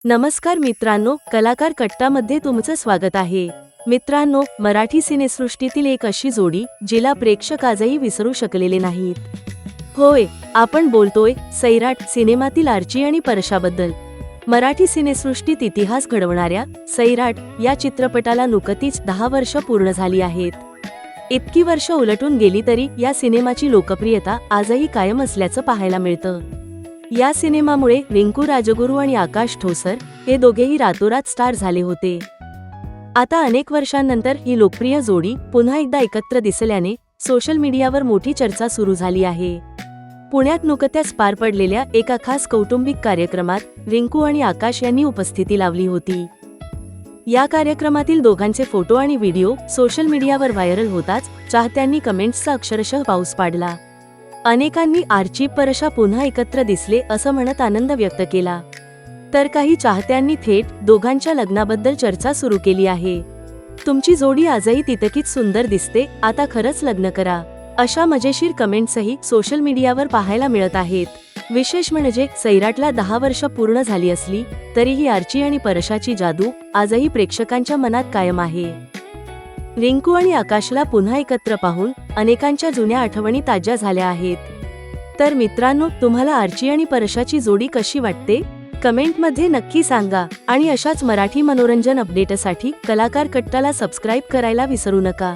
नमस्कार मित्रांनो, कलाकार कट्टामध्ये तुमचं स्वागत आहे। मित्रांनो, मराठी सिनेसृष्टीतील एक अशी जोडी जिला प्रेक्षक आजही विसरू शकलेले नाहीत। होय, आपण बोलतोय सैराट सिनेमातील आर्ची आणि परशाबद्दल। मराठी सिनेसृष्टीत इतिहास घडवणाऱ्या सैराट या चित्रपटाला नुकतीच 10 वर्ष पूर्ण झाली आहेत। इतकी वर्ष उलटून गेली तरी या सिनेमाची लोकप्रियता आजही कायम असल्याचं पाहायला मिळतं। या सिनेमामुळे रिंकू राजगुरू आणि आकाश ठोसर हे दोघेही रातोरात स्टार झाले होते। आता अनेक वर्षांनंतर ही लोकप्रिय जोडी पुन्हा एकदा एकत्र दिसल्याने सोशल मीडियावर मोठी चर्चा सुरू झाली आहे। पुण्यात नुकत्याच पार पडलेल्या एका खास कौटुंबिक कार्यक्रमात रिंकू आणि आकाश यांनी उपस्थिती लावली होती। या कार्यक्रमातील दोघांचे फोटो आणि व्हिडिओ सोशल मीडियावर व्हायरल होताच चाहत्यांनी कमेंट्सचा अक्षरशः पाऊस पाडला। अनेकांनी आर्ची परशा पुन्हा एकत्र दिसले असं म्हणत आनंद व्यक्त केला, तर काही चाहत्यांनी थेट दोघांच्या लग्नाबद्दल चर्चा सुरू केली आहे। तुमची जोडी आजही तितकीच सुंदर दिसते, आता खरंच लग्न करा, अशा मजेशीर कमेंट्सही सोशल मीडियावर पाहायला मिळत आहेत। विशेष म्हणजे सैराटला 10 वर्ष पूर्ण झाली असली तरीही आर्ची आणि परशाची जादू आजही प्रेक्षकांच्या मनात कायम आहे। रिंकू आणि आकाशला पुन्हा एकत्र पाहून अनेकांच्या जुन्या आठवणी ताज्या झाल्या आहेत। तर मित्रांनो, तुम्हाला आर्ची आणि परशाची जोडी कशी वाटते? कमेंटमध्ये नक्की सांगा आणि अशाच मराठी मनोरंजन अपडेटसाठी कलाकार कट्टाला सबस्क्राईब करायला विसरू नका।